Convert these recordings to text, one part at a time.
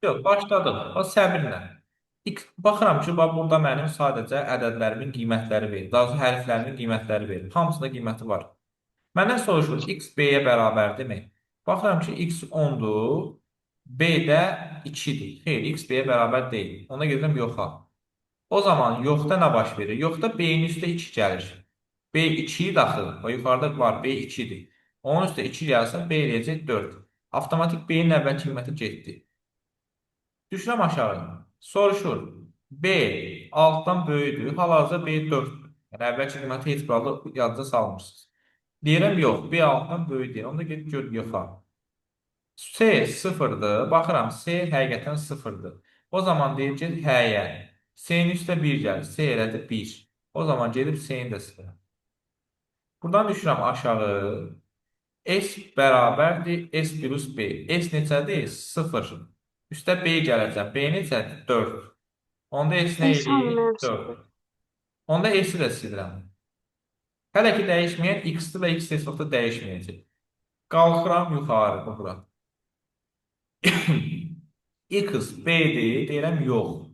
Yox, başladıq. O səbirlə. Baxıram ki, bax burada mənim sadəcə ədədlərimin qiymətləri verir. Daha doğrusu hərflərimin qiymətləri verir. Hamısında qiyməti var. Məndən soruşur, x b-yə bərabərdirmi? Baxıram ki, x 10-dur, b də 2-dir. Xeyr, x b-yə bərabər deyil. Ona gedirəm yoxa. O zaman yoxda nə baş verir? Yoxda b-nin üstə 2 gəlir. B 2 daxil. O yuxarıda var, b 2-dir. Onun üstə 2 gəlsin, b eləyəcək 4. Avtomatik b-nin əvvəl qiyməti getdi. Düşürəm aşağı. Soruşur. B altdan böyükdür. Hal-hazırda B 4'dür. Yəni əvvəlki qiyməti heç buralı yadda salmırsınız. Deyirəm yox. B altdan böyük deyil. Onda gedib gör yoxa. S sıfırdır. Baxıram S həqiqətən sıfırdır. O zaman deyir ki həyə. S-nin üstə 1 gəlir. S elədi 1. O zaman gedib S-ni də sıfıra. Buradan düşürəm aşağı. S bərabərdir S plus B. S neçədir? 0. Üstə B gələcək. B neçədir? 4. Onda S nə S eləyir? mənim 4. sıfır. Onda S-i də silirəm. Hələ ki dəyişməyən X-dir və X heç vaxt dəyişməyəcək. Qalxıram yuxarı bura. X B-dir, deyirəm yox.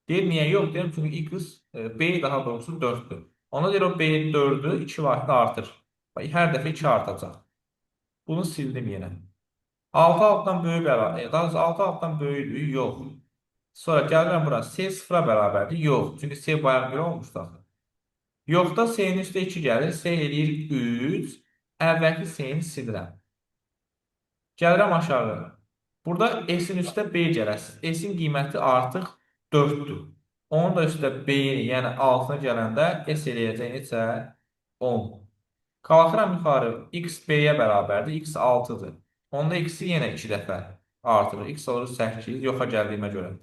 Deyir niyə yox? Deyirəm çünki X B daha doğrusu 4'dür. Ona deyir o B 4'ü 2 vaxtı artır. Hər dəfə 2 artacaq. Bunu sildim yenə. 6 altdan böyük bərabər. Daha doğrusu 6 altdan böyükdür, yox. Sonra gəlirəm bura. S sıfıra bərabərdir, yox. Çünki S bayaq 1 olmuşdu axı. Yoxda S-nin üstə 2 gəlir. S eləyir 3. Əvvəlki S-ni silirəm. Gəlirəm aşağı. Burada S-in üstə B gələsiz. S-in qiyməti artıq 4'dür. Onun da üstə B-ni, yəni 6-na gələndə S eləyəcək neçə? 10. Qalxıram yuxarı. X B-yə bərabərdir. X 6'dır. Onda X-i yenə 2 dəfə artırır. X olur 8. Yoxa gəldiyimə görə.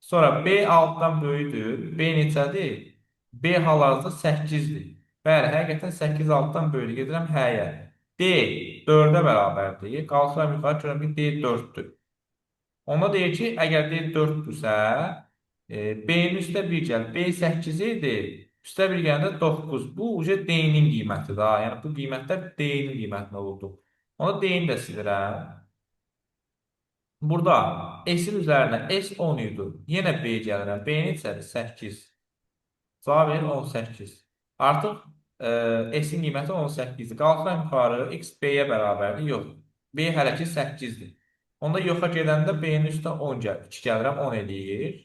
Sonra B altdan böyükdür. B neçədir? B hal-hazırda 8'dir. Bəli, həqiqətən 8 altdan böyükdür. Gedirəm həyə. D 4'ə bərabərdir. Qalxıram yuxarı görürəm ki, D 4'dür. Onda deyir ki, əgər D 4'dürsə, B-nin üstə 1 gəlir. B 8 idi. Üstə 1 gələndə 9. Bu uca D-nin qiymətidir. Ha. Yəni bu qiymətlər D-nin qiymətinə oldu. Onda D-ni də silirəm. Burada S-in üzərinə S 10 idi. Yenə B gəlirəm. B neçədir? 8. Cavab verir 18. Artıq S-in qiyməti 18-dir. Qalxıram yuxarı. X B-yə bərabərdir. Yox. B hələ ki 8-dir. Onda yoxa gedəndə B-nin üstə 10 gəlir. 2 gəlirəm 10 eləyir.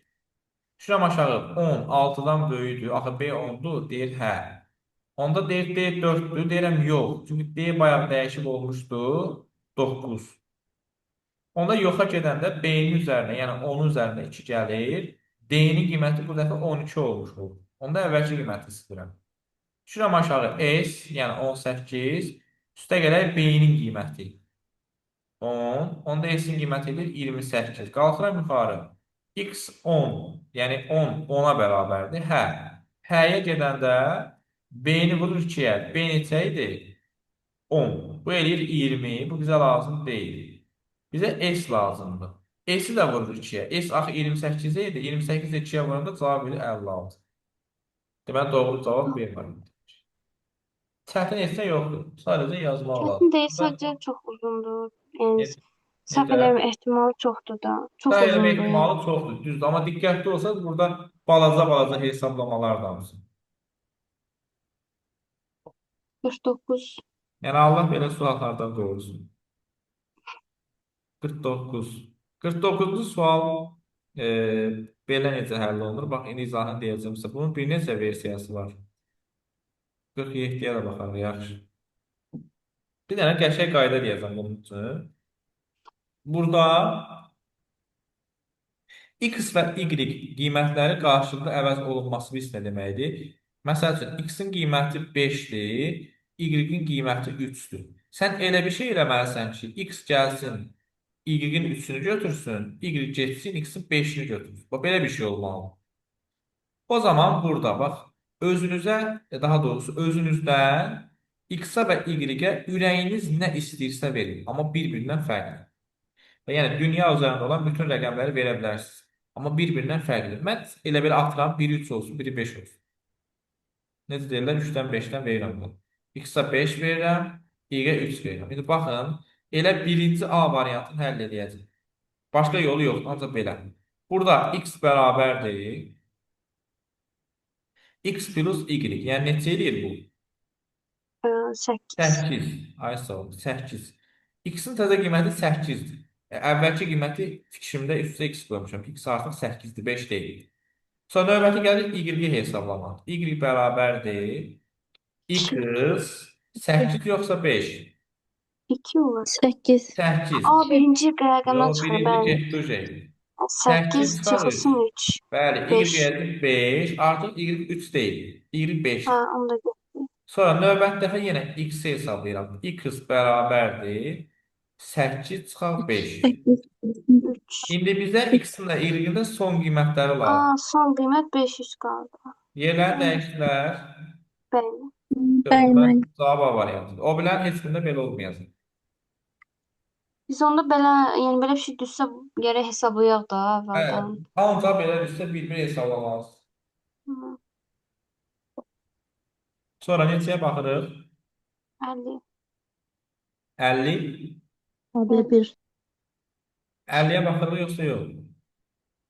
Düşürəm aşağı. 10 6-dan böyükdür. Axı B 10'dur. Deyir hə. Onda deyir D 4'dür. Deyirəm yox. Çünki D bayaq dəyişib olmuşdu. 9. Onda yoxa gedəndə B-nin üzərinə, yəni 10'un üzərinə 2 gəlir. D-nin qiyməti bu dəfə 12 olmuş olur. Onda əvvəlki qiyməti silirəm. Düşürəm aşağı S, yəni 18. Üstə gələk B-nin qiyməti 10. Onda S-in qiyməti edir 28. Qalxıram yuxarı. X 10, yəni 10 10'a bərabərdir. Hə. Həyə gedəndə B-ni vurur 2'yə. B neçə idi? 10. Bu eləyir 20. Bu bizə lazım deyil. Bizə S lazımdır. S-i də vurur 2'yə. S axı 28 idi. 28-i 2'yə vuranda cavab verir 56. Deməli doğru cavab B variantı. Çətin etsə yoxdur. Sadəcə yazmaq Çətin lazım. deyil, Burada sadəcə çox uzundur. Yəni səhv necə? eləmə ehtimalı çoxdur da. Çox Səhv eləmə uzundur yəni. ehtimalı çoxdur. Düzdür. Amma diqqətli olsanız burada balaca hesablamalar da var. 49. Yəni Allah belə suallardan qorusun. 49. 49-cu sual e, belə necə həll olunur? Bax, indi izahını deyəcəm sizə. Bunun bir neçə versiyası var. 47-yə də baxarıq, yaxşı. Bir dənə qəşəng qayda deyəcəm bunun üçün. Burada X və Y qiymətləri qarşılıqlı əvəz olunması biz nə deməkdir? Məsəl üçün, X-in qiyməti 5-dir, Y-in qiyməti 3-dür. Sən elə bir şey eləməlisən ki, X gəlsin, Y-in 3'ünü götürsün, Y getsin, X-in 5'ini götürsün. Bax, belə bir şey olmalı. O zaman burada, bax, özünüzə, daha doğrusu özünüzdən X-a və Y-ə ürəyiniz nə istəyirsə verin, amma bir-birindən fərqli. Və yəni dünya üzərində olan bütün rəqəmləri verə bilərsiniz. Amma bir-birindən fərqlidir. Mən elə belə atıram, biri 3 olsun, biri 5 olsun. Necə deyirlər? 3-dən 5-dən verirəm bunu. X-a 5 verirəm, Y-ə 3 verirəm. İndi baxın, elə birinci A variantını həll edəcək. Başqa yolu yox, ancaq belə. Burada x bərabərdir. X plus y. Yəni neçə eləyir bu? 8. 8. Ay sağ ol. 8. X-in təzə qiyməti 8-dir. Əvvəlki qiyməti fikrimdə üstə x qoymuşam. X artıq 8-dir, 5 deyil. Sonra növbəti gəlir y-i hesablamaq. Y bərabərdir. 2. X 8 yoxsa 5? 2 olur. 8. 8. Birinci rəqəmdən Yo, çıxır, birinci bəli. getdi şey. 8 8 çıxar 3. çıxılsın 3. Bəli, y 5. gəldi 5. Artıq y 3 deyil. Y 5. Onu da götür. Sonra növbəti dəfə yenə x hesablayıram. X bərabərdir. 8 çıxar 5. 8. 3. İndi bizə x-in də y-in də son qiymətləri lazım. Son qiymət 500 qaldı. Yerləri dəyişdilər. Bəli. Bəli, Bunlar müəllim. cavab A variantıdır. O bilən heç birində belə olmayacaq. Biz onda belə, yəni belə bir şey düşsə gərək hesablayaq da Hə, əvvəldən. ancaq belə düşsə bir-bir hesablamalısınız. Hı, Sonra neçəyə baxırıq? 50. 50. 51. 50'ye baxırıq yoxsa yox?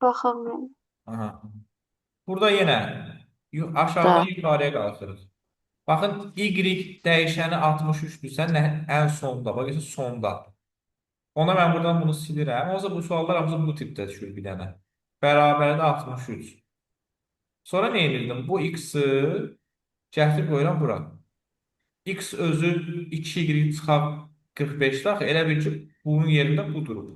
Baxaq yəni. Aha. Burada yenə aşağıdan Da. yuxarıya qalxırıq. Baxın, y dəyişəni 63-dürsə, ən sonda, baxın, sonda. Ona mən buradan bunu silirəm. Olsa bu suallar hamısı bu tipdə düşür bir dənə. Bərabərdə 63. Sonra nə edirdim? Bu x-i gətirib qoyuram bura. X özü 2y çıxar 45-də axı elə bil ki, bunun yerində bu durur.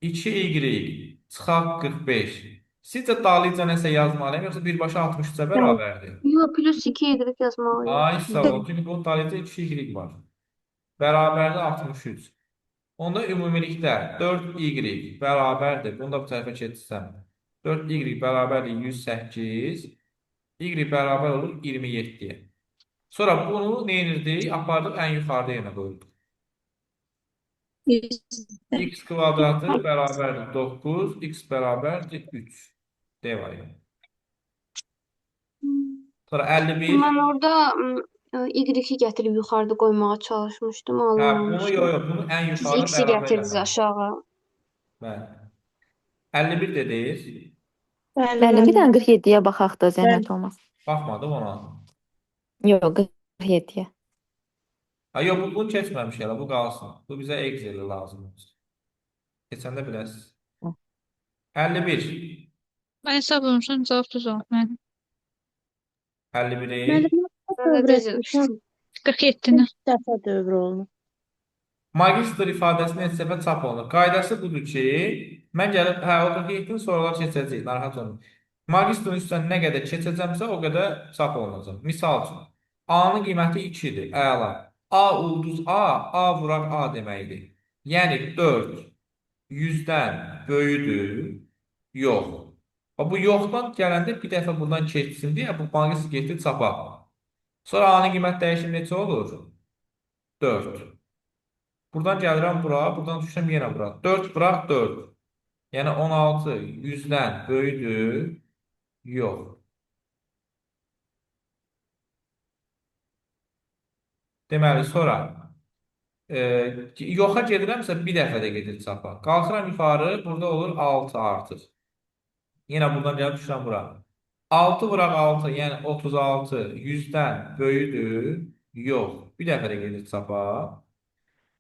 2y çıxar 45. Sizcə dalıca nəsə yazmalıyım, yoxsa birbaşa 63-ə bərabərdir? Yox, plus 2 y yazmalıyıq. Ay sağ ol. Çünki bunun dalıca 2y var. Bərabərdə 63. Onda ümumilikdə 4y bərabərdir. Bunu da bu tərəfə keçsəm. 4y bərabərdir 108. Y bərabər olur 27-yə. Sonra bunu nə edirdik? Apardıq ən yuxarıda yenə qoyduq. X kvadratı bərabərdir 9. X bərabərdir 3. D variantı. Sonra 51. Mən orada y-i gətirib yuxarıda qoymağa çalışmışdım, Hə, bunu alınmamışdı. yox, bunu ən Siz yuxarıda x-i bərabər gətirdiniz eləmək. aşağı. Bəli. 51 dediniz. Bəli, bir dənə 47-yə baxaq da zəhmət olmaz. Baxmadım ona. Yox, 47-yə. Ha, yox, bunu keçməmiş elə, bu qalsın. Bu bizə Excel lazımdır. Keçəndə biləsiniz. 51. Ben hesaplamışam, cevap düz oldu. Mənim 51'i. Müəllim, Dövr etmişəm. 47-ni. dəfə dövr olunur. Magistr ifadəsi neçə dəfə çap olunur? Qaydası budur ki, mən gəlib, o 47-ni sorular keçəcək, narahat olun. Magistrin üstündən nə qədər keçəcəmsə, o qədər çap olunacaq. Misal üçün, A-nın qiyməti 2-dir, əla. A ulduz A vuraq A deməkdir. Yəni 4 100-dən böyüdür, yox. Bu yoxdan gələndə bir dəfə buradan keçsin deyə bu magistr getdi çapa. Sonra A-nın qiymət dəyişimi neçə olur? 4. Buradan gəlirəm bura, buradan düşürəm yenə bura. 4 bıraq 4. Yəni 16 100-dən böyüdür, yox. Deməli, sonra yoxa gedirəmsə bir dəfə də gedir çapa. Qalxıram yuxarı, burada olur 6 artıq. Yenə buradan gəlib düşürəm bura. 6 vuraq 6, yəni 36 100-dən böyüdür, yox. Bir dəfə də gedir çapa.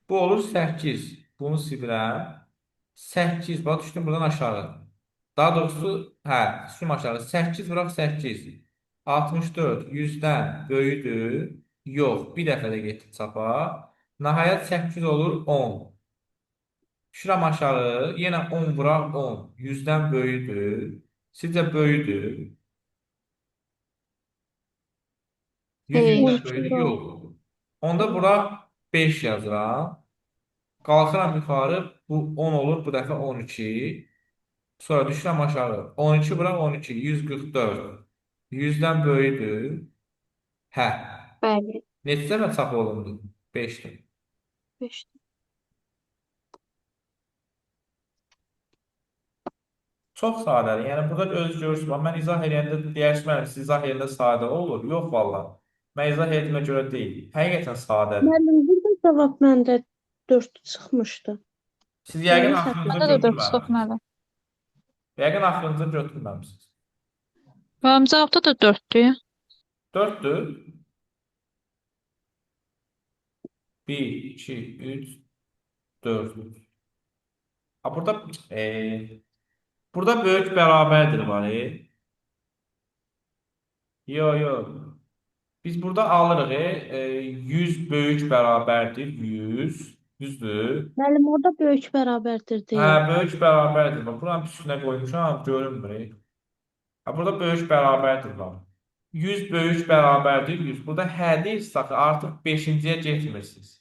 Bu olur 8. Bunu silirəm. 8. Bax, düşdüm buradan aşağı. Daha doğrusu, düşdüm aşağı. 8 vuraq 8. 64. 100-dən böyüdür. Yox. Bir dəfə də getdi çapa. Nəhayət 8 olur 10. Düşürəm aşağı. Yenə 10 vuraq 10. 100-dən böyüdür. Sizcə böyüdür. 100-dən böyüdür. Yox. Onda bura 5 yazıram. Qalxıram yuxarı, bu 10 olur, bu dəfə 12. Sonra düşürəm aşağı. 12 bıraq 12, 144. 100-dən böyüdür. Hə. Bəli. Neçə dəfə çap olundu? 5-dir. 5. Çox sadədir. Yəni, burada öz görürsünüz. Mən izah edəndə deyərsəm, siz izah edəndə sadə olur. Yox, valla. Mən izah etmə görə deyil. Həqiqətən sadədir. Müəllim, burada cavab məndə 4 çıxmışdı. Siz yəqin 58. aklınıza Məndə də 4 çox götürməmisiniz. mənim. Yəqin aklınıza götürməmisiniz. Mənim cavabda da 4'dür. 4'tür. 1, 2, 3, 4. Ha, burada böyük bərabərdir var. Yo, yo. Biz burada alırıq. 100 böyük bərabərdir. 100. Düzdür. Müəllim, orada böyük bərabərdir Hə, deyil. böyük bərabərdir. Bax, buranın üstünə qoymuşam, görünmür. Ha, burada böyük bərabərdir var. 100 böyük bərabərdir 100. Burada hə deyilsə artıq 5-ciyə getmirsiniz.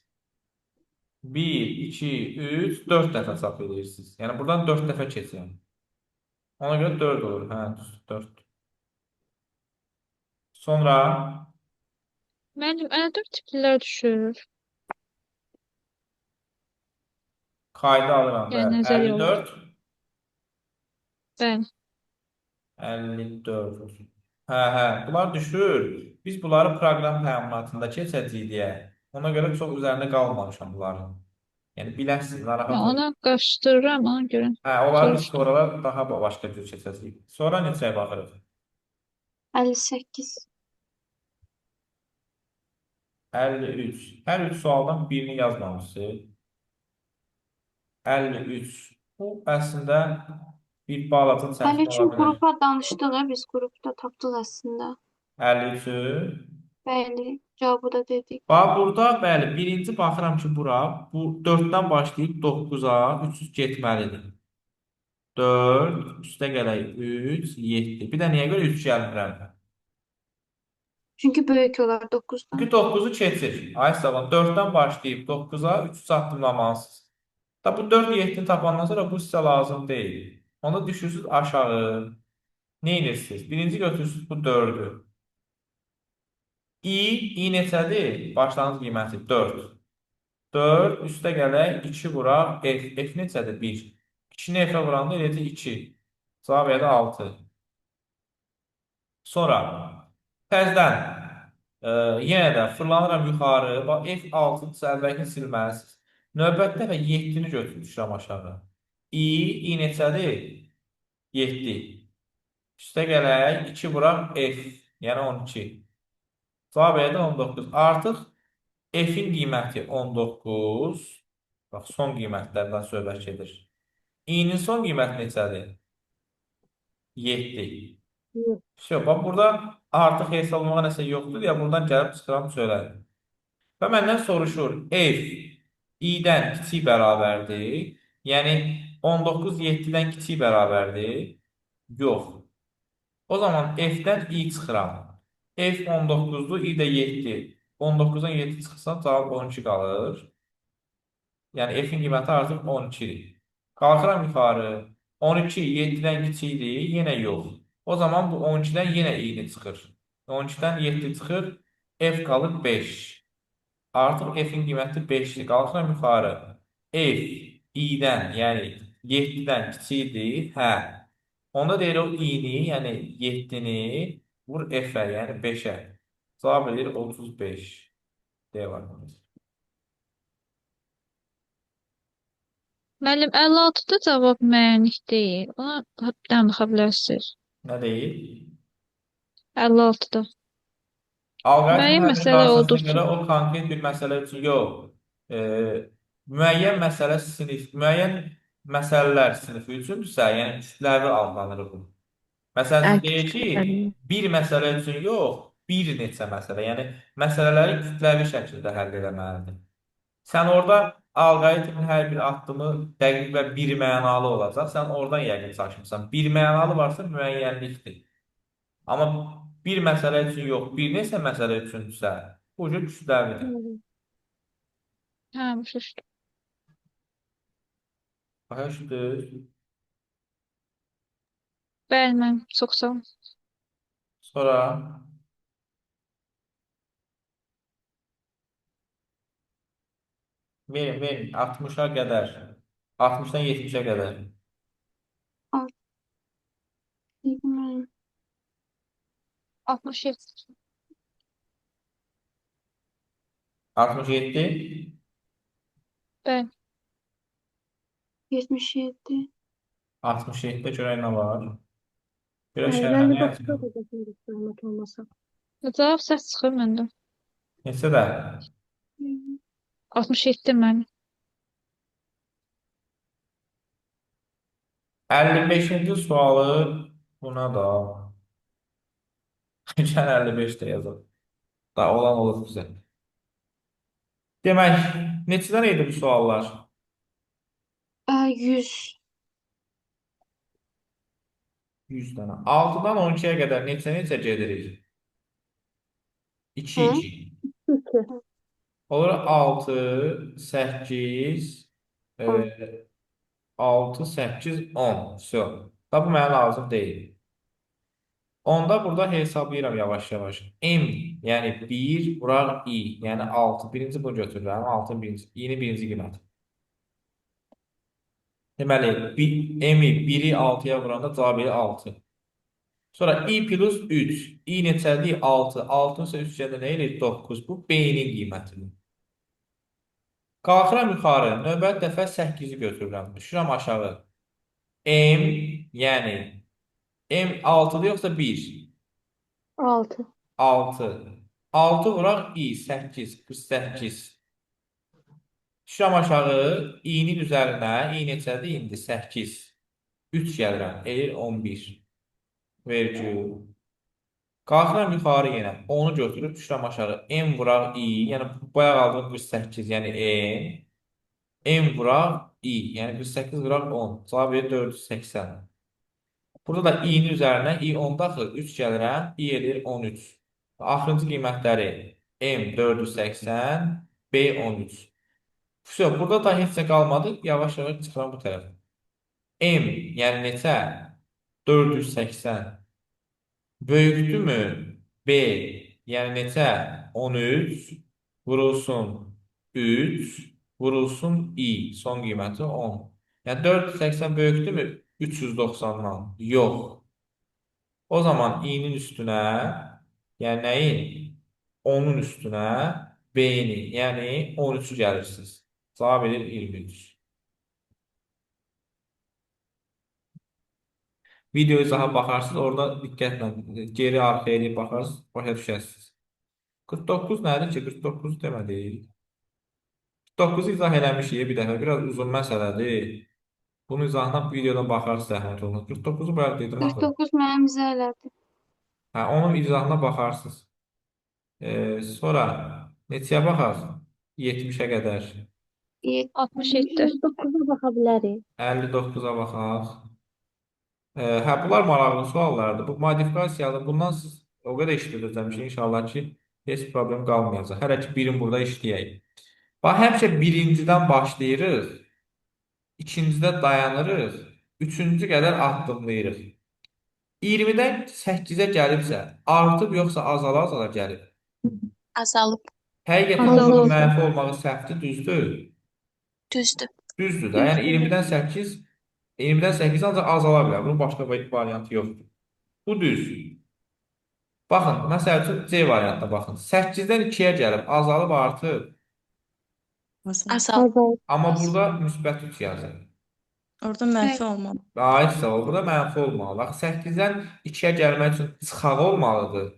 1, 2, 3, 4 dəfə çap edirsiniz. Yəni buradan 4 dəfə keçirəm. Ona görə 4 olur. Hə, düzdür, 4. Sonra Mənim 54 tiplilər düşür. kaydı alıram. Yəni Bəli, nəzəriyyə olaraq. 54. Bəli. 54. Hə, bunlar düşür. Biz bunları proqram təminatında keçəcəyik deyə. Ona görə çox üzərində qalmamışam bunların. Yəni biləsiniz, narahat Mən olmayın. ona qarışdırıram, ona görə Hə, onları biz soruşdum. sonralar daha başqa cür keçəcəyik. Sonra neçəyə baxırıq? 58. 53. Hər üç sualdan birini yazmamışsınız. 53. Bu əslində bir balaca çətin 53'ün ola bilər. qrupa danışdıq, biz qrupda tapdıq əslində. 53. Bəli, cavabı da dedik. Bax, burada bəli, birinci baxıram ki, bura bu 4-dən başlayıb 9-a 300 getməlidir. 4, üstə gələk 3, 7. Bir də niyə görə 3 gəlmirəm? Çünki böyük olar 9-dan. Çünki 9-u keçir. Ay sağ 4-dən başlayıb 9-a 300 addımlamalısınız. Da bu 4 7-ni tapandan sonra bu sizə lazım deyil. Onda düşürsünüz aşağı. Ne edirsiniz? Birinci götürürsünüz bu 4'ü. I neçədir? Başlanğıc qiyməti 4. 4 üstə gələk 2 vuraq. F neçədir? 1. 2-ni F-ə vuranda eləcə 2. Cavab edə 6. Sonra təzədən yenə də fırlanıram yuxarı. Bax F6 əvvəlki silməlisiniz. Növbəti dəfə 7-ni götürmüşəm aşağı. I neçədir? 7. Üstə gələk 2 vuraq F. Yəni 12. Cavab edə 19. Artıq F-in qiyməti 19. Bax, son qiymətlərdən söhbət gedir. I-nin son qiyməti neçədir? 7. Bax, burada artıq hesablamağa nəsə yoxdur deyə buradan gəlib çıxıram söylərim. Və məndən soruşur, F i-dən kiçik bərabərdir. Yəni 19 7-dən kiçik bərabərdir. Yox. O zaman F-dən i çıxıram. F 19'dur, i də 7. 19'dan 7 çıxırsa cavab 12 qalır. Yəni F-in qiyməti artıq 12-dir. Qalxıram yuxarı. 12 7-dən kiçikdir, yenə yox. O zaman bu 12-dən yenə i-ni çıxır. 12-dən 7 çıxır, F qalır 5. Artıq F-in qiyməti 5-dir. Qalxıram yuxarı. F i-dən, yəni 7-dən kiçikdir. Hə. Onda deyir o i-ni, yəni 7-ni vur F-ə, yəni 5-ə. Cavab edir 35. Devam edir. Müəllim 56-da cavab müəyyənlik deyil. Ona həddən baxa bilərsiniz. Nə deyil? 56-da. Alqoritm Müəyyən həlli məsələ qarşısına olduqca. görə o konkret bir məsələ üçün yox. E, müəyyən məsələlər sinifi üçündürsə, yəni kütləvi adlanır bu. Məsələn, deyir ki, bir məsələ üçün yox, bir neçə məsələ. Yəni, məsələləri kütləvi şəkildə həll eləməlidir. Sən orada alqoritmin hər bir addımı dəqiq və birmənalı olacaq. Sən oradan yəqin çaşmısan. Birmənalı varsa müəyyənlikdir. Amma bir məsələ üçün yox, bir neçə məsələ üçündürsə, bu cür kütləvidir. Hə, başa düşdüm. Başa düşdünüz? Bəli, müəllim, çox sağ olun. Sonra verin 60-a qədər. 60-dan 70-ə qədər. 67. 67. Bəli. 77. 67-də görək nə var. Görə Hayır, şərhə ben de nə 9'da yazılır? bakacağım zahmet olmasa. Cavab səs çıxır məndə. Neçədə? 67 mən. 55-ci sualı buna da. Geçən 55 də yazılır. Da olan olur bizə. Demək, neçədən idi bu suallar? 100. 100 dənə. 6-dan 12-yə qədər neçə gedirik? 2, Hı? 2. 2. Olur 6, 8, 10. 6, 8, 10. Всё. Da bu mənə lazım deyil. Onda burada hesablayıram yavaş-yavaş. M, yəni 1 vuraq I, yəni 6. Birinci bunu götürürəm. 6-nın birinci, I-ni birinci qiymət. Deməli, M-i 1-i 6-ya vuranda cavab edir 6. Sonra I plus 3. I neçədir? 6. 6 isə 3 gəndə nə edir? 9. Bu B-nin qiymətidir. Qalxıram yuxarı. Növbəti dəfə 8-i götürürəm. Düşürəm aşağı. M, yəni M 6-dır yoxsa 1? 6. 6. 6 vuraq I, 8, 48. Düşürəm aşağı. I-nin üzərinə. I neçədir? İndi 8. 3 gəlirəm. Elir 11. Vergül. Qalxıram yuxarı yenə. 10-u götürüb düşürəm aşağı. M vuraq I, yəni bayaq aldığım 48, yəni M. M vuraq I, yəni 48 vuraq 10. Cavab verir 480. Burada da i-nin üzərinə i 10 daxil 3 gəlirəm. I edir 13. Axırıncı qiymətləri M 480, B 13. Всё, burada da heç nə qalmadı. Yavaş-yavaş çıxıram bu tərəfə. M, yəni neçə? 480. Böyükdürmü? B, yəni neçə? 13 vurulsun 3 vurulsun I. Son qiyməti 10. Yəni 480 böyükdürmü? 390-dan. Yox. O zaman i-nin üstünə, yəni nəyin? 10-un üstünə B-ni, yəni 13-ü gəlirsiniz. Cavab edir 23. Videoya daha baxarsınız, orada diqqətlə geri arxaya eləyib baxarsınız, başa düşərsiniz. 49 nədir ki? 49 demədik. 49-u izah eləmişik bir dəfə. Biraz uzun məsələdir. Bunun izahına videodan baxarsınız zəhmət olmaz. 49-u bayaq dedim axı. 49 mənim bizə elədi. Hə, onun izahına baxarsınız. Sonra neçəyə baxaq? 70-ə qədər. 67. 9'a bakabiliriz. 59-a baxaq. Hə, bunlar maraqlı suallardır. Bu modifikasiyalı. Bundan siz o qədər işlədəcəm ki, inşallah ki, heç problem qalmayacaq. Hələ ki, birin burada işləyək. Bax, həmişə birincidən başlayırıq, ikincidə dayanırıq, üçüncü qədər addımlayırıq. 20-dən 8-ə gəlibsə, artıb yoxsa azala-azala gəlib? Azalıb. Həqiqətən Azalıb. bunun mənfi olmağı səhvdir, düzdür? Düzdür. Düzdür da. Yəni 20-dən 8 ancaq azala bilər. Bunun başqa variantı yoxdur. Bu düz. Baxın, məsəl üçün C variantına baxın. 8-dən 2-yə gəlib, azalıb artıb. Azalıb. Azal. Amma burada müsbət 3 yazır. Orada mənfi Evet. olmalı. Ayətsə o, burada mənfi olmalı. Bax, 8-dən 2-yə gəlmək üçün çıxaq olmalıdır.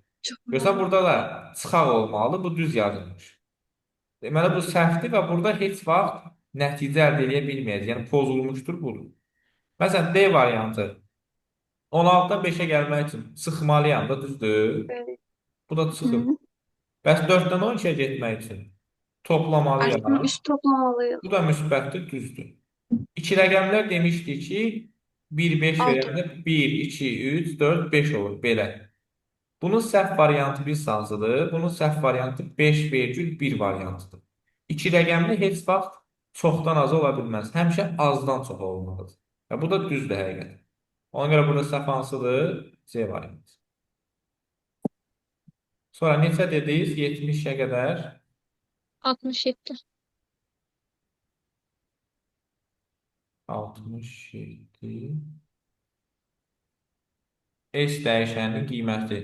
Görsən, burada da çıxaq olmalı. Bu düz yazılmış. Deməli, bu səhvdir və burada heç vaxt nəticə əldə edə bilməyəcək. Yəni, pozulmuşdur budur. Məsələn, D variantı. 16-dan 5-ə gəlmək üçün çıxmalıyam da, düzdür? Evet. Bu da çıxıb. Bəs 4-dən 12-yə getmək üçün toplamalıyam. Artıq üst toplamalıyıq. Bu da müsbətdir, düzdür. İki rəqəmlər demişdik ki, 1, 5 Altı. verəndə 1, 2, 3, 4, 5 olur. Belə. Bunun səhv variantı 1 sansıdır. Bunun səhv variantı 5,1 variantıdır. İki rəqəmli heç vaxt çoxdan az ola bilməz. Həmişə azdan çox olmalıdır. Və bu da düzdür həqiqət. Ona görə burada səhv hansıdır? C variantı. Sonra neçə dediniz? 70-ə qədər 67. 67. S dəyişəninin qiyməti.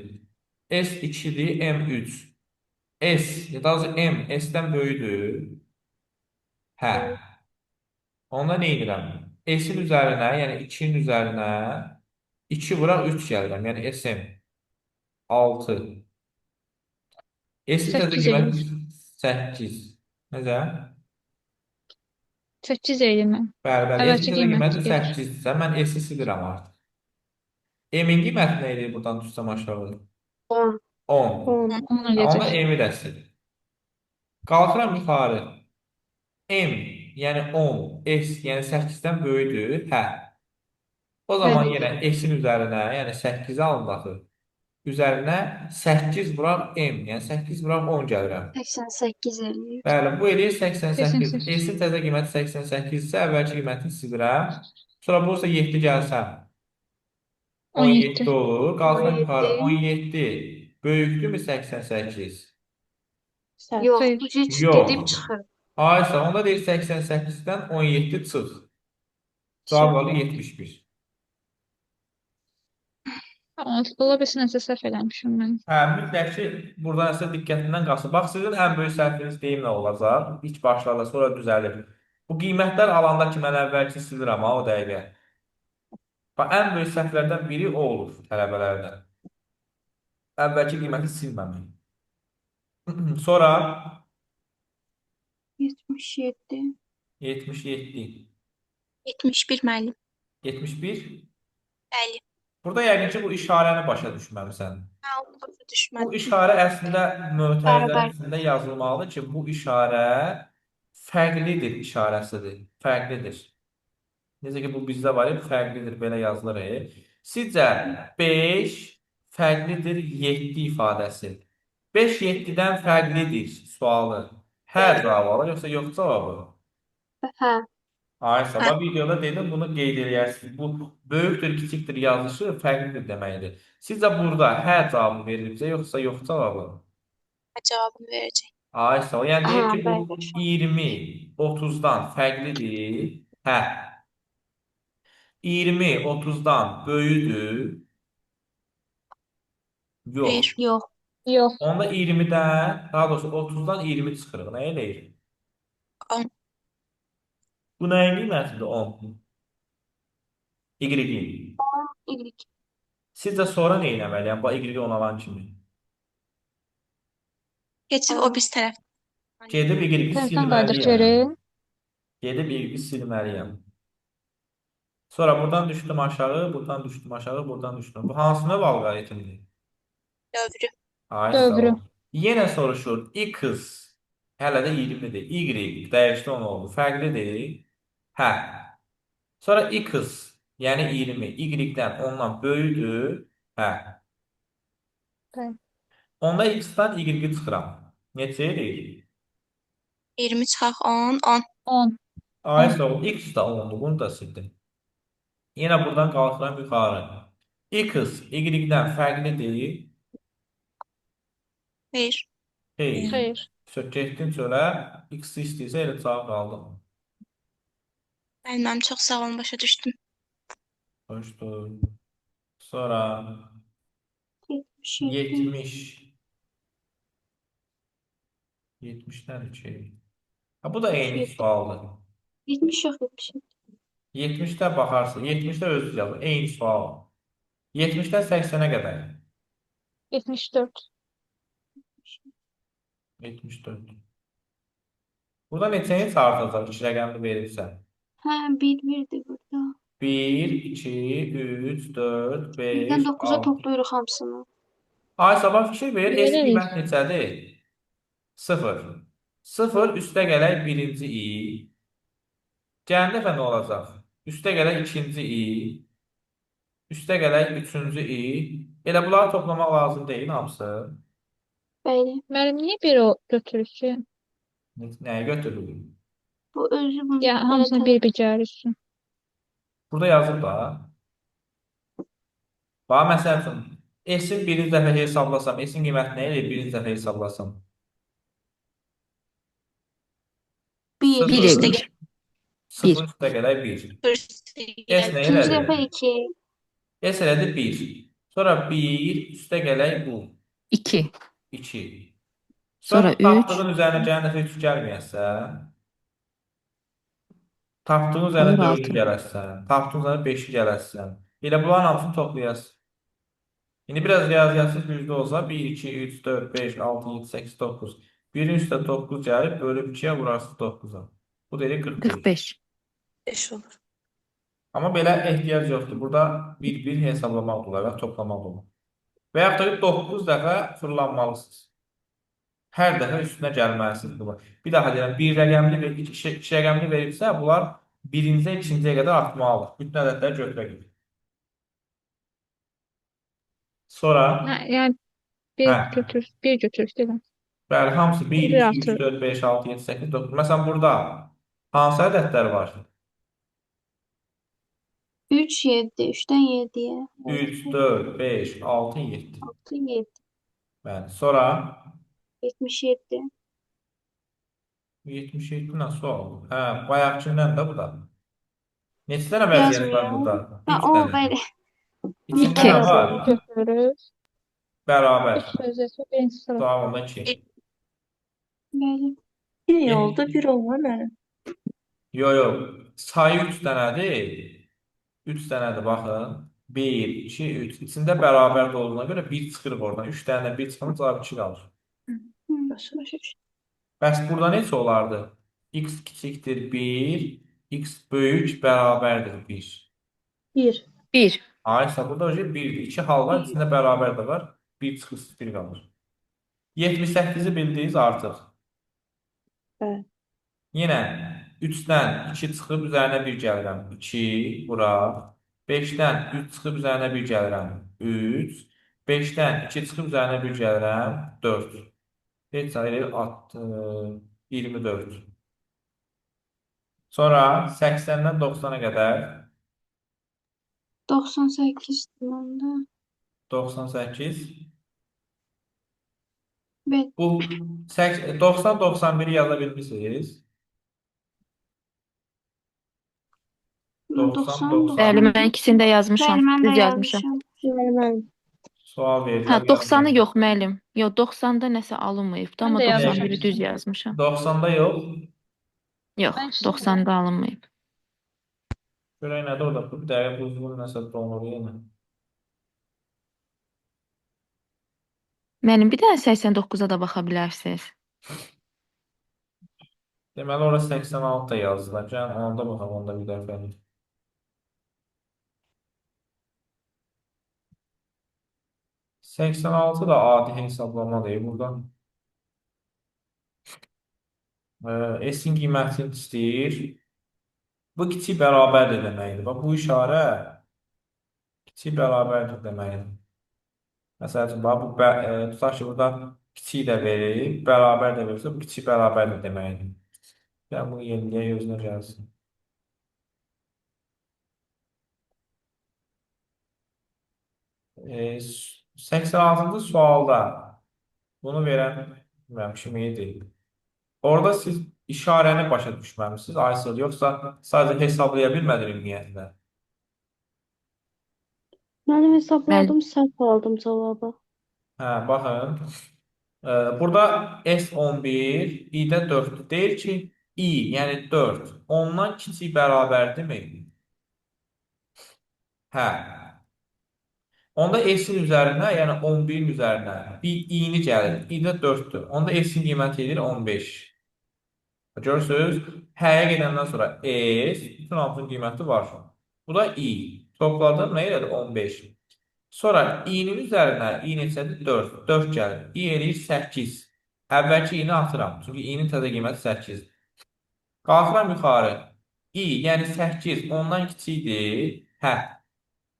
S 2-dir, M 3. S, ya da M, S-dən böyükdür. Hə. Onda nə edirəm? S-in üzərinə, yəni 2-nin üzərinə 2 vuraq 3 gəlirəm. Yəni SM 6. S-in təzə 8 qiyməti eləyir. 8. Necə? 8 eləyir mən. Bəli, bəli. S-in Əvvəlki təzə qiyməti qiymət gedir. 8-dirsə, mən S-i silirəm artıq. M-in qiyməti nə edir buradan düşsəm aşağı? 10. 10. 10. 10 Ha, onda eləyəcək. M-i də sil. Qalxıram yuxarı. M, yəni 10, S, yəni 8-dən böyükdür. Hə. O zaman Bəli. yenə S-in üzərinə, yəni 8-i alın baxın. Üzərinə 8 vuraq M, yəni 8 vuraq 10 gəlirəm. 88 eləyir. Bəli, bu eləyir 88. 88. S-in təzə qiyməti 88 isə əvvəlki qiymətini silirəm. Sonra bursa 7 gəlsəm 17 17. olur. Qalxıram yuxarı 17. 17 böyükdürmü 88? Səhv. Yox, Xeyr. bu heç Yox. gedib çıxır. Aysa onda deyir 88-dən 17 çıx. Cavab olar 71. Ola bilsin nəsə səhv eləmişim mən. Hə, mütləq ki, burada nəsə diqqətindən qaçsın. Bax, sizin ən böyük səhviniz deyim nə olacaq? İlk başlarda, sonra düzəlir. Bu qiymətlər alanda ki, mən əvvəlki silirəm ha, o dəqiqə. Bax, ən böyük səhvlərdən biri o olur tələbələrdə. Əvvəlki qiyməti silməmək. Sonra 77. 77. 71 müəllim. 71. Bəli. Burada yəqin ki, bu işarəni başa düşməlisən. Mən onu başa Bu düşmədim. işarə əslində mötərizənin Bərabər. içində yazılmalıdır ki, bu işarə fərqlidir işarəsidir. Fərqlidir. Necə ki, bu bizdə var ya, bu fərqlidir, belə yazılır. Sizcə 5 fərqlidir 7 ifadəsi. 5 7-dən fərqlidir sualı. Hə cavabı alır, yoxsa yox cavabı? Hə. Ay, sabah videoda dedim, bunu qeyd edərsiniz. Bu böyükdür, kiçikdir yazışı fərqlidir deməkdir. Sizcə burada hə cavabı verilibsə, yoxsa yox cavabı? Cavabını verəcək. Ay, sağ ol. Yəni deyir Aha, ki, bu bəli. 20 30-dan fərqlidir. Hə. 20 30-dan böyükdür. Yox. Xeyr. Yox. Yox. Onda 20-dən, daha doğrusu 30-dan 20 çıxırıq. Nə eləyir? 10. Bu nəyin qiymətidir? 10. Y-in. Y. Sizcə sonra nə etməliyəm? Bu Y 10 alan kimi. Keçib o biz tərəf. Gedib Y-i Tərəfdən qayıdıb silməliyəm. geri. Gedib Y-i silməliyəm. Sonra buradan düşdüm aşağı, buradan düşdüm aşağı, buradan düşdüm. Bu hansı növ alqoritmdir? Dövrü. Ay, Dövrü. sağ ol. Yenə soruşur. X hələ də 20-dir. Y dəyişdi 10 oldu. Fərqlidir. Hə. Sonra X, yəni 20, Y-dən 10-dan böyükdür. Hə. Bəli. Onda X-dan Y-i çıxıram. Neçə edir? 20 çıxaq 10. 10. 10. Ay, sağ ol. X da 10-dur. Bunu da sildim. Yenə buradan qalxıram yuxarı. X Y-dən fərqlidir. Xeyr. Xeyr. Xeyr. Getdin çölə. X-i istəyirsə elə cavab qaldı. Müəlliməm çox sağ olun, başa düşdüm. Hoşdur. Sonra 77. 70. 70'dən 2. Ha, bu da eyni sualdır. 70 yox, 77. 70'də baxarsın. 70'də özü yazır. Eyni sual. 70'dən 80-ə qədər. 74. 74. Burada neçəni çarpacaq 2 rəqəmini verirsə? Hə, 1-1-dir burada. 1, 2, 3, 4, 5, Birdən 9-a 6. toplayırıq hamısını. Ay, sabah fikir ver. S Veririk. qiymət neçədir? 0. 0 üstə gələk birinci i. Gələn dəfə nə olacaq? Üstə gələk ikinci i. Üstə gələk üçüncü i. Elə bunları toplamaq lazım deyil hamısı. Bəli. Müəllim, niyə bir o götürür ki? Nəyi götürülür? Bu özü bunu Ya hamısını bir gəlir. Burada yazır da. Bax, məsəl üçün, S-in birinci dəfə hesablasam, S-in qiyməti nə edir birinci dəfə hesablasam? 1. Bir edir. 0 üstə gələk 1. S nə İkinci dəfə elədi? 2. S elədi 1. Sonra 1 üstə gələk bu. 2. 2. Sonra üç. Tapdığın üzərinə gələn dəfə 3 gəlməyəsə, Tapdığın üzərinə Olur 4-ü 6. gələsən. Tapdığın üzərinə 5-i gələsən. Elə bunların hamısını toplayasın. İndi biraz riyaziyyatçı düzgün olsa 1, 2, 3, 4, 5, 6, 7, 8, 9. 1-in üstə 9 gəlib bölüb 2-yə vurarsın 9-a. Bu deyir 45. 45. 5 olur. Amma belə ehtiyac yoxdur. Burada bir hesablamaq olar və toplamaq olar. Və yaxud da 9 dəfə fırlanmalısınız. Hər dəfə üstünə gəlməlisiniz bunlar. Bir daha deyirəm, bir rəqəmli və iki rəqəmli verilsə, bunlar birincə, ikinciyə qədər artmalıdır. Bütün ədədləri götürə gedir. Sonra, Yəni hə, bir götürük deyirəm. bəli, hamısı 1, Bir 2, 3, artır. 4, 5, 6, 7, 8, 9. Məsələn, burada hansı ədədlər var? 3, 7. 3'ten 7'ye. 3, 4, 5, 6, 7. 6, 7. Bəli, sonra 77. 77 nasıl oldu? Hə, bayaqkindən də bu da. Neçə dənə vəziyyət var Yazmıyor. burada? Ha, 3 o dənə. böyle. İçində 2. nə var? Götürürük. Bərabər. Üç sözləşmə birinci sıra. Sualında 2. Böyle. Bir oldu, bir olmur mənim. Yo, yo. Sayı 3 dənədir. 3 dənədir, baxın. 1, 2, 3. İçində bərabər olduğuna görə 1 çıxırıq oradan. 3 dənə 1 çıxanda cavab 2 qalır. Başa düşdüm. Bəs burada neçə olardı? X kiçikdir 1, X böyük bərabərdir 1. 1. 1. Aysa burada oje 1'dir. 2 hal var, içində bərabər də var. 1 çıxır, 1 qalır. 78'i bildiniz artıq. Bəli. Yenə 3-dən 2 çıxıb üzərinə 1 gəlirəm. 2 bura. 5-dən 3 çıxıb üzərinə 1 gəlirəm. 3. 5-dən 2 çıxıb üzərinə 1 gəlirəm. 4. Heç sayı 24. Sonra 80-dən 90-a qədər 98 tamamda. 98. Evet. Bu 90-91'i yaza bilmişsiniz. 90, 90, Bəli, 90. mən ikisini də yazmışam. Bəli, mən də Düz yazmışam. yazmışam. Yəni mən Sual Hə, verilər. 90'ı yox müəllim. Yox, 90'da nəsə alınmayıbdı, Mən amma də yazmışam. 91'i düz yazmışam. 90'da yox. Yox, Mən işte- 90'da alınmayıb. Görək nədir orada? Bir dəqiqə buzluğun nəsə donur yenə. Mənim bir dənə 89'a da baxa bilərsiniz. Deməli orada 86 da yazdılar. Gəlin ona da baxaq onda bir dəfə. 86 da adi hesablama deyil buradan. S-in qiymətini istəyir. Bu kiçik bərabərdir deməkdir. Bax bu işarə kiçik bərabərdir deməkdir. Məsəl üçün bax bu tutaq ki burada kiçik də verir, bərabər də verirsə bu kiçik bərabərdir deməkdir. Yəni bunu yeniləyək özünə gəlsin. E, 86-cı sualda bunu verən bilmirəm kimi deyil. Orada siz işarəni başa düşməmisiniz, Aysel, yoxsa sadəcə hesablaya bilmədiniz ümumiyyətlə? mənim hesabladım, səhv aldım cavabı. Hə, baxın. Burada S11 i-də 4-dür. Deyir ki, i, yəni 4 ondan kiçik bərabərdirmi? Hə. Onda S-in üzərinə, yəni 11-in üzərinə bir i-ni gəlir. i-də 4-dür. Onda S-in qiyməti edir 15. Görürsünüz, həyə gedəndən sonra S, bütün hamısının qiyməti var şu an. Bu da i. Topladım, nə elədi? 15. Sonra i-nin üzərinə i neçədir? 4. 4 gəlir. i eləyir 8. Əvvəlki i-ni atıram. Çünki i-nin təzə qiyməti 8. Qalxıram yuxarı. i, yəni 8 ondan kiçikdir. Hə.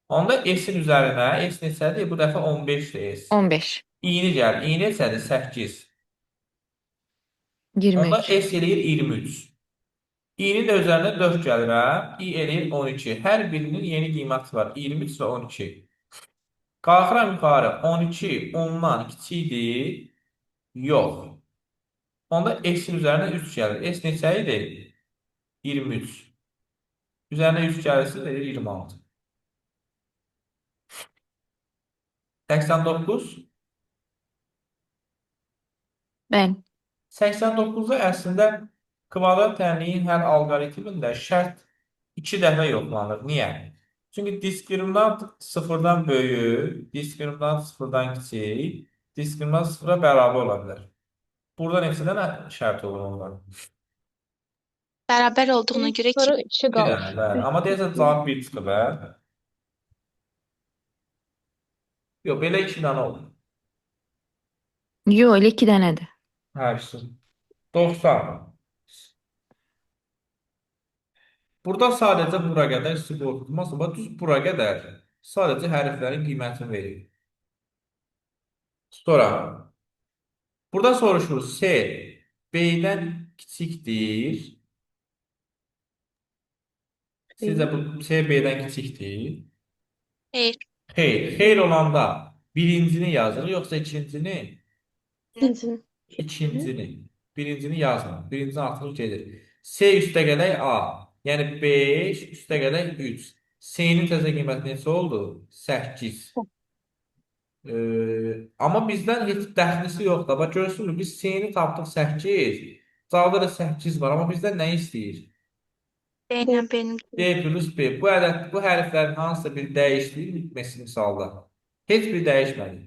Onda S-in üzərinə, S neçədir? Bu dəfə 15-dir S. 15. i-ni gəlir. i neçədir? 8. Onda 23. S eləyir 23. i-nin də üzərinə 4 gəlirəm. i eləyir 12. Hər birinin yeni qiyməti var. 23 və 12. Qalxıram yuxarı. 12 ondan kiçikdir. Yox. Onda S-in üzərinə 3 gəlir. S neçə idi? 23. Üzərinə 3 gəlirsə verir 26. 89. Bəli. 89-da əslində Kvadrat tənliyin hər alqoritmində şərt 2 dəfə yoxlanır. Niyə? Çünki diskriminant sıfırdan böyük, diskriminant sıfırdan kiçik, diskriminant sıfıra bərabər ola bilər. Burada neçə dənə şərt olur onlar? Bərabər olduğuna görə Sonra 2. 2 Bir qalır. dənə, bəli. Amma deyəsən cavab 1 çıxıb, hə? Yox, belə 2 dənə olur. Yox, elə 2 dənədir. Hə, işte. 90. Burada sadəcə bura qədər sizi qorxutmaz, amma düz bura qədər sadəcə hərflərin qiymətini verir. Sonra burada soruşur S B-dən kiçikdir. Sizcə bu S B-dən kiçikdir? Xeyr. Xeyr. Xeyr olanda birincini yazırıq, yoxsa ikincini? İkincini. İkincini. Birincini yazmır. Birincini atılır gedir. S üstəgələk A. Yəni 5 üstəgələk 3. S-nin təzə qiyməti neçə oldu? 8. Amma bizdən heç dəxlisi yoxdur. Bax görürsünüz, biz S-ni tapdıq 8. Cavabda da 8 var. Amma bizdən nə istəyir? B ilə B-nin D plus B. Bu ədəd, bu hərflərin hansısa bir dəyişdiyi misalda. Heç bir dəyişmədi.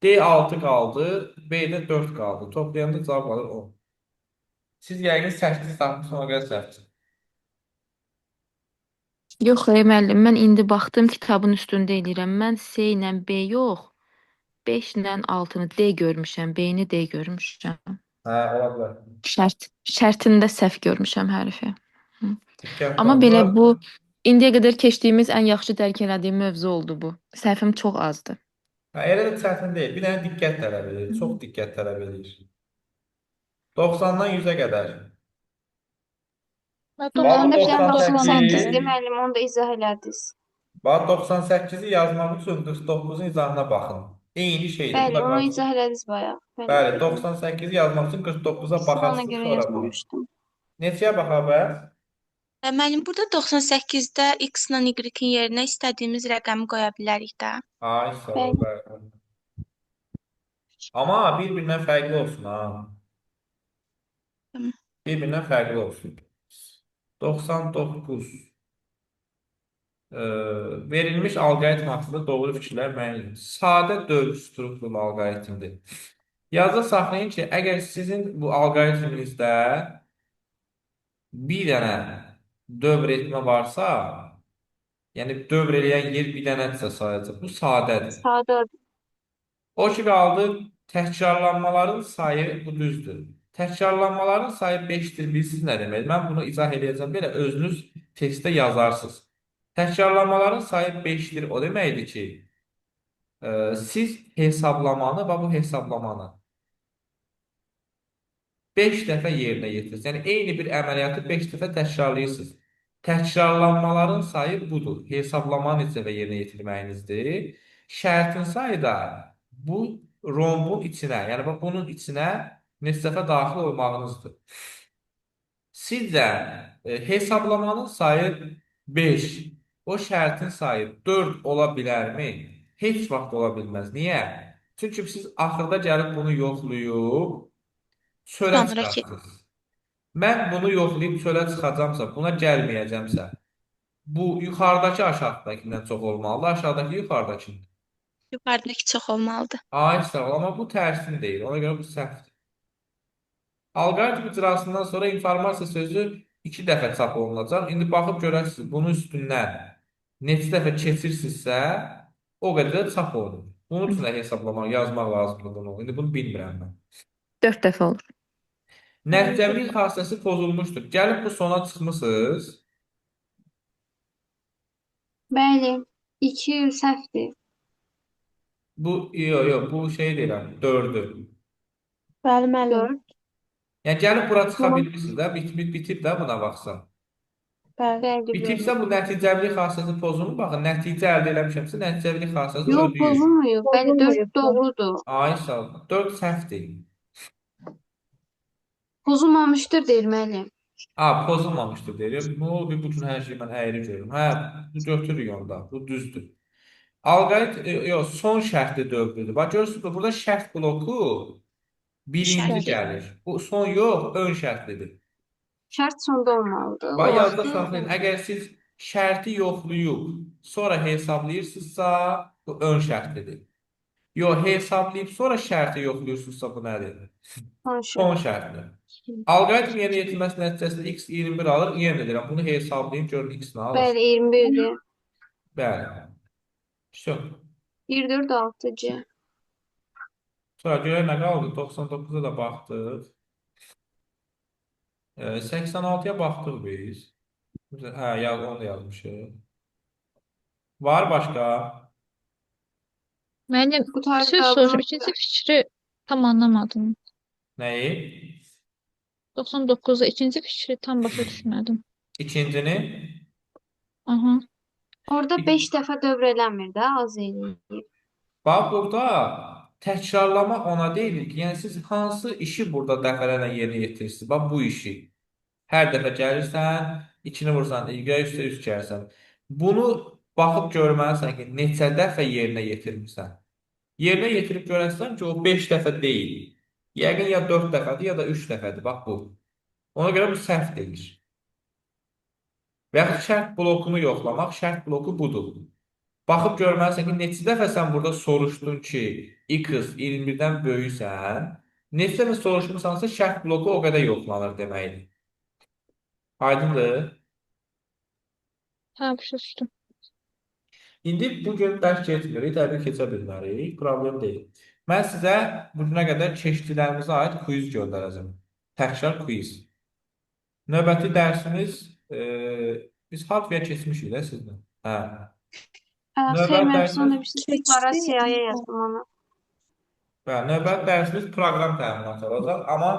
D 6 qaldı, B-də 4 qaldı. Toplayanda cavab alır 10. Siz yəqin 8 tapmışsınız, ona görə səhvdir. Yox, müəllim, mən indi baxdım kitabın üstündə eləyirəm. Mən S ilə B yox, 5 ilə 6-nı D görmüşəm, B-ni D görmüşəm. Hə, ola bilər. Şərtində səhv görmüşəm hərfi. Diqqətli Amma olun. belə bu indiyə qədər keçdiyimiz ən yaxşı dərk elədiyim mövzu oldu bu. Səhvim çox azdır. Hə, elə də çətin deyil. Bir dənə diqqət tələb edir. Çox diqqət tələb edir. 90-dan 100-ə qədər. Və Məndə bir dənə 98. 98-dir, müəllim, onu da izah elədiniz. Bax 98-i yazmaq üçün 49-un izahına baxın. Eyni şeydir. Bu Bəli, da onu qarşı- izah elədiniz bayaq. Bəli, 98-i yazmaq üçün 49-a Ona baxarsınız görə sonra bunu. yazmamışdım. Neçəyə baxa bilər? Müəllim, burada 98-də X-la Y-in yerinə istədiyimiz rəqəmi qoya bilərik də. Ay, sağ ol, bəli. Amma bir-birindən fərqli olsun ha. Tamam. Bir-birindən fərqli olsun. 99 verilmiş alqoritm haqqında doğru fikirlər müəyyən edin. Sadə dövr strukturlu alqoritmdir. Yazda saxlayın ki, əgər sizin bu alqoritminizdə bir dənə dövr etmə varsa, yəni dövr eləyən yer bir dənədirsə sadəcə, bu sadədir. Sadə O ki qaldı, təkrarlanmaların sayı bu düzdür. Təkrarlanmaların sayı 5-dir. Bilirsiniz nə demək? Mən bunu izah edəcəm. Belə özünüz testdə yazarsınız. Təkrarlanmaların sayı 5-dir. O deməkdir ki, siz hesablamanı və bu hesablamanı 5 dəfə yerinə yetirirsiniz. Yəni eyni bir əməliyyatı 5 dəfə təkrarlayırsınız. Təkrarlanmaların sayı budur. Hesablamanı neçə dəfə yerinə yetirməyinizdir. Şərtin sayı da bu rombun içinə, yəni bax bunun içinə neçə dəfə daxil olmağınızdır. Sizcə hesablamanın sayı 5, o şərtin sayı 4 ola bilərmi? Heç vaxt ola bilməz. Niyə? Çünki siz axırda gəlib bunu yoxlayıb çölə Sonra ki- çıxarsınız. Mən bunu yoxlayıb çölə çıxacamsa, buna gəlməyəcəmsə, bu yuxarıdakı aşağıdakindən çox olmalıdır, aşağıdakı yuxarıdakindən. Yuxarıdakı çox olmalıdır. Ay sağ ol, amma bu tərsini deyil. Ona görə bu səhvdir. Alqoritm icrasından sonra informasiya sözü 2 dəfə çap olunacaq. İndi baxıb görərsiniz, bunun üstündən neçə dəfə keçirsinizsə, o qədər də çap olunur. Bunun üçün də hesablamaq, yazmaq lazımdır bunu. İndi bunu bilmirəm mən. 4 dəfə olur. Nəticəlik xassəsi pozulmuşdur. Gəlib bu sona çıxmısınız. Bəli, 2 səhvdir. Yox, bu şey deyirəm, 4-dür. Bəli, müəllim. 4. Yəni gəlib bura çıxa Tamam. bilmirsiniz də, bitib də buna baxsa. Bəli. Bəli, Bitibsə bu nəticəlik xassəsi pozulur. Baxın, nəticə əldə eləmişəmsə, nəticəlik xassəsi yox, ödəyir. pozulmuyor. Bəli, 4 doğrudur. Ay sağ ol. 4 səhvdir. Pozulmamışdır deyir müəllim. Pozulmamışdır deyir. Bu bütün hər şeyi mən əyri görürüm. Hə, bu götürürük onda. Bu düzdür. Yox, son şərtli dövrüdür. Bax görürsünüz, burada şərt bloku birinci Şərt. gəlir. Bu son yox, ön şərtlidir. Şərt sonda olmalıdır. O Bax yazda vaxtı saxlayın. Əgər siz şərti yoxlayıb sonra hesablayırsınızsa, bu ön şərtlidir. Yox, hesablayıb sonra şərti yoxlayırsınızsa, bu nədir? son Son şərt. şərtli. Alqoritm yerinə yetirməsi nəticəsində x 21 alır. Yenə deyirəm, bunu hesablayın, görün x nə alır. Bəli, 21-dir. Bəli. Şu. 24 6-cı. Sonra görə nə qaldı? 99-a da baxdıq. 86-ya baxdıq biz. Hə, onu da yazmışıq. Var başqa? Müəllim, Bu bir söz tarixdə soruşum. İkinci fikri tam anlamadım. Nəyi? 99'da ikinci fikri tam başa düşmədim. İkincini? Aha. orada 5 dəfə dövr eləmir də, az eləyir. Bax, burada təkrarlama ona deyilir ki, yəni siz hansı işi burada dəfələrlə yerinə yetirirsiniz? Bax, bu işi. Hər dəfə gəlirsən, 2-ni vursan, y üstə üst gəlirsən. Bunu baxıb görməlisən ki, neçə dəfə yerinə yetirmirsən. Yerinə yetirib görərsən ki, o 5 dəfə deyil. Yəqin ya 4 dəfədir, ya da 3 dəfədir. Bax bu. Ona görə bu səhv deyil. Və yaxud şərt blokunu yoxlamaq, şərt bloku budur. Baxıb görməlisən ki, neçə dəfə sən burada soruşdun ki, x 21-dən böyüksən, neçə dəfə soruşmursansa şərt bloku o qədər yoxlanır deməkdir. Aydındır? Ha, başa düşdüm. İndi bugün dərs keçmirik, təbii keçə bilmərik, problem deyil. Mən sizə bugünə qədər keçdiklərimizə aid quiz göndərəcəm. Təkrar quiz. Növbəti dərsimiz, biz hardware keçmişik də sizlə. Hə. Xeyr, mən dərsimiz, sonra bir deklarasiyaya yazdım onu. bəli, növbəti dərsimiz proqram təminatı olacaq, amma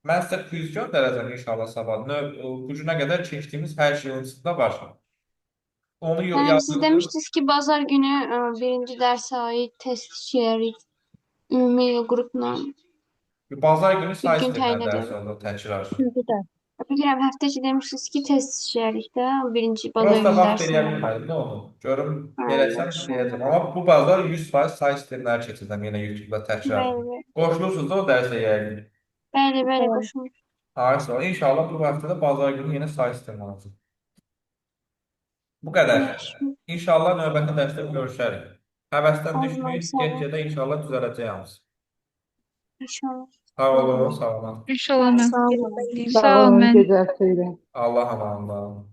mən sizə quiz göndərəcəm inşallah sabah. Bugünə qədər keçdiyimiz hər şeyin içində var. Onu Siz yazın. demiştiniz ki, bazar günü birinci derse ait test işleyerek ümumi grupla. Bazar günü Bir gün sayı təyin dərs edelim. olacaq təkrar. Bilirəm, həftə içi demişsiniz ki, test işləyərik də, birinci bazar Prosta günü vaxt eləyə dərslə. bilmədim də onu. Görüm, Hə, eləsəm yaxşı. deyəcəm. Amma bu bazar 100% say sistemləri keçirdim yenə YouTube-da təkrar. Bəli, Qoşulursunuz da o dərsə yəqin. bəli, qoşulmuş. Hayır, İnşallah bu həftədə bazar günü yenə say sistemi olacaq. Bu qədər. Yaxşı. İnşallah növbəti dərsdə görüşərik. Həvəsdən Olmaz, düşməyin, sağ olun. get-gedə inşallah düzələcəyik. İnşallah. Sağ olun, sağ olun. İnşallah mən. Sağ olun. Sağ ol, mən. Allah amanında.